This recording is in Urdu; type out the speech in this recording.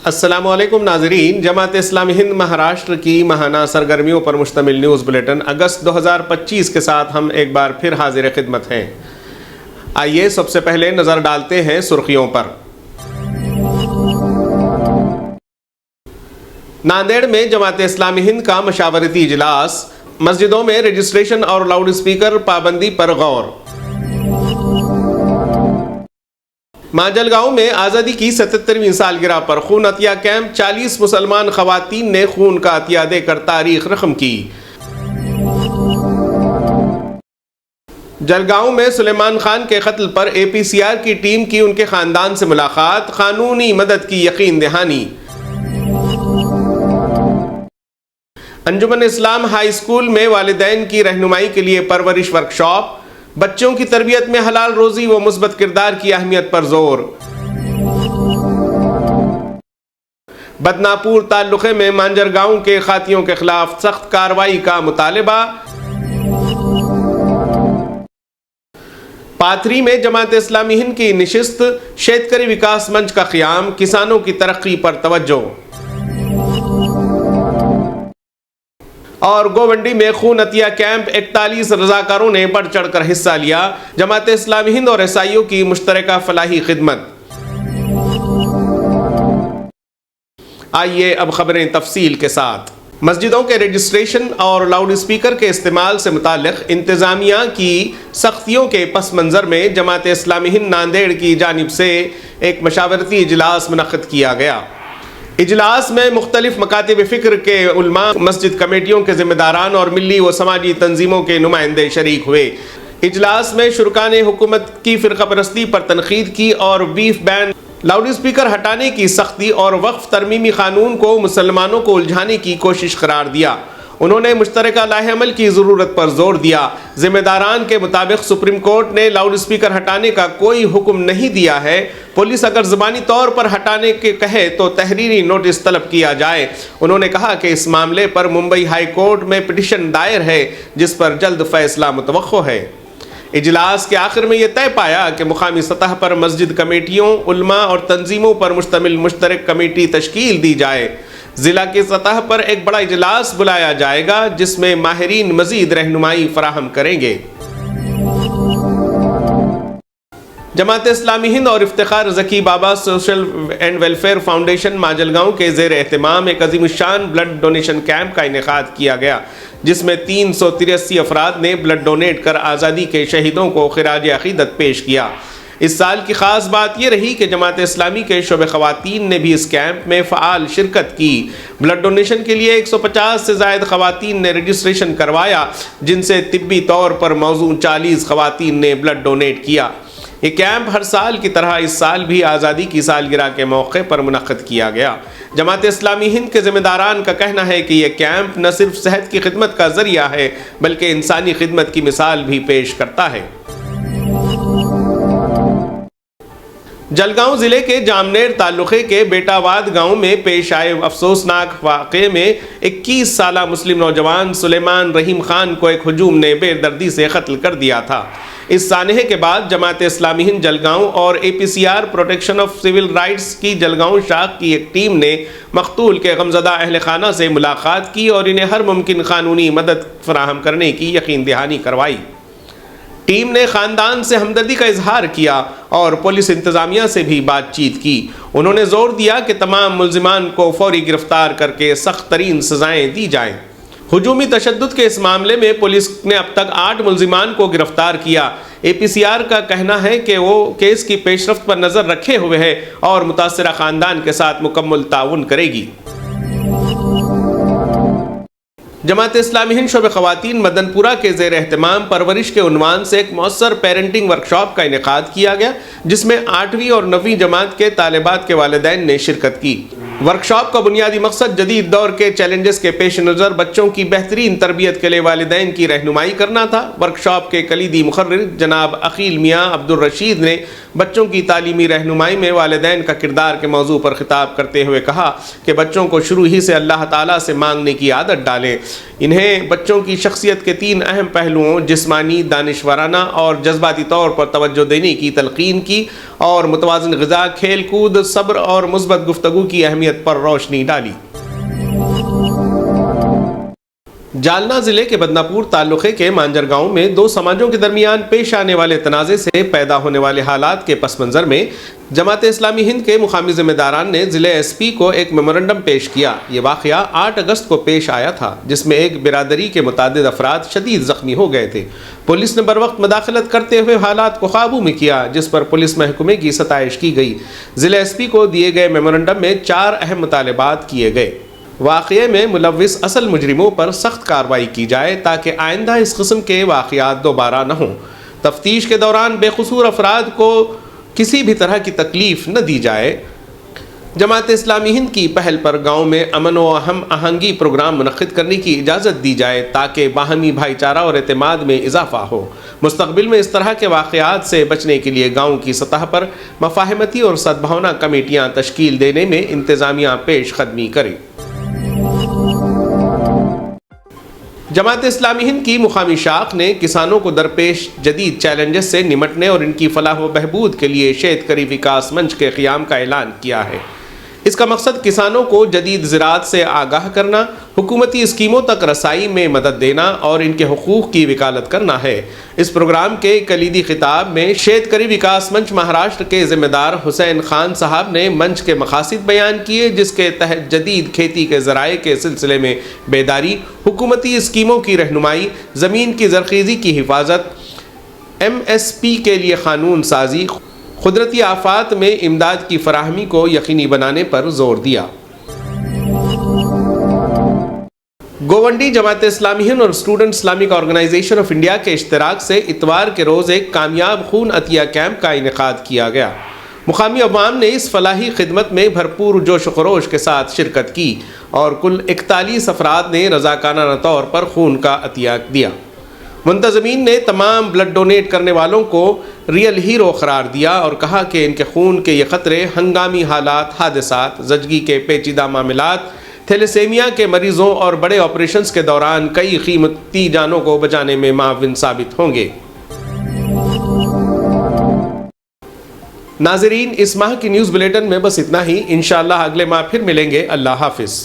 السلام علیکم ناظرین، جماعت اسلامی ہند مہاراشٹر کی ماہانہ سرگرمیوں پر مشتمل نیوز بلیٹن اگست 2025 کے ساتھ ہم ایک بار پھر حاضر خدمت ہیں۔ آئیے سب سے پہلے نظر ڈالتے ہیں سرخیوں پر۔ ناندیڑ میں جماعت اسلامی ہند کا مشاورتی اجلاس، مسجدوں میں رجسٹریشن اور لاؤڈ اسپیکر پابندی پر غور۔ ماجلگاؤں میں آزادی کی 77ویں سالگرہ پر خون عطیہ کیمپ، 40 مسلمان خواتین نے خون کا عطیہ دے کر تاریخ رقم کی۔ جلگاؤں میں سلیمان خان کے قتل پر APCR کی ٹیم کی ان کے خاندان سے ملاقات، قانونی مدد کی یقین دہانی۔ انجمن اسلام ہائی اسکول میں والدین کی رہنمائی کے لیے پرورش ورکشاپ، بچوں کی تربیت میں حلال روزی و مثبت کردار کی اہمیت پر زور۔ بدناپور تعلقے میں مانجرگاؤں کے خاطیوں کے خلاف سخت کارروائی کا مطالبہ۔ پاتری میں جماعت اسلامی ہند کی نشست، شیتکری وکاس منچ کا قیام، کسانوں کی ترقی پر توجہ۔ اور گوونڈی میں خون عطیہ کیمپ، 41 رضاکاروں نے بڑھ چڑھ کر حصہ لیا، جماعت اسلامی ہند اور عیسائیوں کی مشترکہ فلاحی خدمت۔ آئیے اب خبریں تفصیل کے ساتھ۔ مسجدوں کے رجسٹریشن اور لاؤڈ اسپیکر کے استعمال سے متعلق انتظامیہ کی سختیوں کے پس منظر میں جماعت اسلامی ہند ناندیڑ کی جانب سے ایک مشاورتی اجلاس منعقد کیا گیا۔ اجلاس میں مختلف مکاتب فکر کے علماء، مسجد کمیٹیوں کے ذمہ داران اور ملی و سماجی تنظیموں کے نمائندے شریک ہوئے۔ اجلاس میں شرکاء نے حکومت کی فرقہ پرستی پر تنقید کی اور بیف بین، لاؤڈ اسپیکر ہٹانے کی سختی اور وقف ترمیمی قانون کو مسلمانوں کو الجھانے کی کوشش قرار دیا۔ انہوں نے مشترکہ لاہ عمل کی ضرورت پر زور دیا۔ ذمہ داران کے مطابق سپریم کورٹ نے لاؤڈ اسپیکر ہٹانے کا کوئی حکم نہیں دیا ہے۔ پولیس اگر زبانی طور پر ہٹانے کے کہے تو تحریری نوٹس طلب کیا جائے۔ انہوں نے کہا کہ اس معاملے پر ممبئی ہائی کورٹ میں پٹیشن دائر ہے جس پر جلد فیصلہ متوقع ہے۔ اجلاس کے آخر میں یہ طے پایا کہ مقامی سطح پر مسجد کمیٹیوں، علماء اور تنظیموں پر مشتمل مشترک کمیٹی تشکیل دی جائے۔ ضلع کی سطح پر ایک بڑا اجلاس بلایا جائے گا جس میں ماہرین مزید رہنمائی فراہم کریں گے۔ جماعت اسلامی ہند اور افتخار زکی بابا سوشل اینڈ ویلفیئر فاؤنڈیشن ماجلگاؤں کے زیر اہتمام ایک عظیم الشان بلڈ ڈونیشن کیمپ کا انعقاد کیا گیا، جس میں 383 افراد نے بلڈ ڈونیٹ کر آزادی کے شہیدوں کو خراج عقیدت پیش کیا۔ اس سال کی خاص بات یہ رہی کہ جماعت اسلامی کے شعبہ خواتین نے بھی اس کیمپ میں فعال شرکت کی۔ بلڈ ڈونیشن کے لیے 150 سے زائد خواتین نے رجسٹریشن کروایا، جن سے طبی طور پر موزوں 40 خواتین نے بلڈ ڈونیٹ کیا۔ یہ کیمپ ہر سال کی طرح اس سال بھی آزادی کی سالگرہ کے موقع پر منعقد کیا گیا۔ جماعت اسلامی ہند کے ذمہ داران کا کہنا ہے کہ یہ کیمپ نہ صرف صحت کی خدمت کا ذریعہ ہے بلکہ انسانی خدمت کی مثال بھی پیش کرتا ہے۔ جلگاؤں ضلع کے جامنیر تعلقے کے بیٹاواد گاؤں میں پیش آئے افسوسناک واقعے میں 21 سالہ مسلم نوجوان سلیمان رحیم خان کو ایک ہجوم نے بے دردی سے قتل کر دیا تھا۔ اس سانحے کے بعد جماعت اسلامی ہند جلگاؤں اور APCR protection of civil rights کی جلگاؤں شاخ کی ایک ٹیم نے مقتول کے غمزدہ اہل خانہ سے ملاقات کی اور انہیں ہر ممکن قانونی مدد فراہم کرنے کی یقین دہانی کروائی۔ ٹیم نے خاندان سے ہمدردی کا اظہار کیا اور پولیس انتظامیہ سے بھی بات چیت کی۔ انہوں نے زور دیا کہ تمام ملزمان کو فوری گرفتار کر کے سخت ترین سزائیں دی جائیں۔ ہجومی تشدد کے اس معاملے میں پولیس نے اب تک 8 ملزمان کو گرفتار کیا۔ APCR کا کہنا ہے کہ وہ کیس کی پیش رفت پر نظر رکھے ہوئے ہے اور متاثرہ خاندان کے ساتھ مکمل تعاون کرے گی۔ جماعت اسلامی ہند شعبہ خواتین مدن پورہ کے زیر اہتمام پرورش کے عنوان سے ایک مؤثر پیرنٹنگ ورکشاپ کا انعقاد کیا گیا، جس میں 8ویں اور 9ویں جماعت کے طالبات کے والدین نے شرکت کی۔ ورکشاپ کا بنیادی مقصد جدید دور کے چیلنجز کے پیش نظر بچوں کی بہترین تربیت کے لیے والدین کی رہنمائی کرنا تھا۔ ورکشاپ کے کلیدی مقرر جناب عقیل میاں عبد الرشید نے بچوں کی تعلیمی رہنمائی میں والدین کا کردار کے موضوع پر خطاب کرتے ہوئے کہا کہ بچوں کو شروع ہی سے اللہ تعالیٰ سے مانگنے کی عادت ڈالیں۔ انہیں بچوں کی شخصیت کے 3 اہم پہلوؤں جسمانی، دانشورانہ اور جذباتی طور پر توجہ دینے کی تلقین کی اور متوازن غذا، کھیل کود، صبر اور مثبت گفتگو کی اہمیت اہمیت پر روشنی ڈالی۔ جالنا ضلع کے بدناپور تعلقے کے مانجر گاؤں میں دو سماجوں کے درمیان پیش آنے والے تنازع سے پیدا ہونے والے حالات کے پس منظر میں جماعت اسلامی ہند کے مقامی ذمہ داران نے ضلع ایس پی کو ایک میمورنڈم پیش کیا۔ یہ واقعہ 8 اگست کو پیش آیا تھا، جس میں ایک برادری کے متعدد افراد شدید زخمی ہو گئے تھے۔ پولیس نے بروقت مداخلت کرتے ہوئے حالات کو قابو میں کیا، جس پر پولیس محکمے کی ستائش کی گئی۔ ضلع ایس پی کو دیے گئے میمورنڈم میں 4 اہم مطالبات کیے گئے۔ واقعے میں ملوث اصل مجرموں پر سخت کارروائی کی جائے تاکہ آئندہ اس قسم کے واقعات دوبارہ نہ ہوں۔ تفتیش کے دوران بے قصور افراد کو کسی بھی طرح کی تکلیف نہ دی جائے۔ جماعت اسلامی ہند کی پہل پر گاؤں میں امن و ہم آہنگی پروگرام منعقد کرنے کی اجازت دی جائے تاکہ باہمی بھائی چارہ اور اعتماد میں اضافہ ہو۔ مستقبل میں اس طرح کے واقعات سے بچنے کے لیے گاؤں کی سطح پر مفاہمتی اور سدبھاونا کمیٹیاں تشکیل دینے میں انتظامیہ پیش قدمی کرے۔ جماعت اسلامی ہند کی مقامی شاخ نے کسانوں کو درپیش جدید چیلنجز سے نمٹنے اور ان کی فلاح و بہبود کے لیے شیتکری وکاس منچ کے قیام کا اعلان کیا ہے۔ اس کا مقصد کسانوں کو جدید زراعت سے آگاہ کرنا، حکومتی اسکیموں تک رسائی میں مدد دینا اور ان کے حقوق کی وکالت کرنا ہے۔ اس پروگرام کے کلیدی خطاب میں شیتکری وکاس منچ مہاراشٹر کے ذمہ دار حسین خان صاحب نے منچ کے مقاصد بیان کیے، جس کے تحت جدید کھیتی کے ذرائع کے سلسلے میں بیداری، حکومتی اسکیموں کی رہنمائی، زمین کی زرخیزی کی حفاظت، MSP کے لیے قانون سازی، قدرتی آفات میں امداد کی فراہمی کو یقینی بنانے پر زور دیا۔ گوونڈی جماعت اسلامی ہند اور Student Islamic Organisation of India کے اشتراک سے اتوار کے روز ایک کامیاب خون عطیہ کیمپ کا انعقاد کیا گیا۔ مقامی عوام نے اس فلاحی خدمت میں بھرپور جوش و خروش کے ساتھ شرکت کی اور کل 41 افراد نے رضاکارانہ طور پر خون کا عطیہ دیا۔ منتظمین نے تمام بلڈ ڈونیٹ کرنے والوں کو ریئل ہیرو قرار دیا اور کہا کہ ان کے خون کے یہ قطرے ہنگامی حالات، حادثات، زچگی کے پیچیدہ معاملات، تھیلیسیمیا کے مریضوں اور بڑے آپریشنز کے دوران کئی قیمتی جانوں کو بچانے میں معاون ثابت ہوں گے۔ ناظرین، اس ماہ کی نیوز بلیٹن میں بس اتنا ہی۔ انشاءاللہ اگلے ماہ پھر ملیں گے۔ اللہ حافظ۔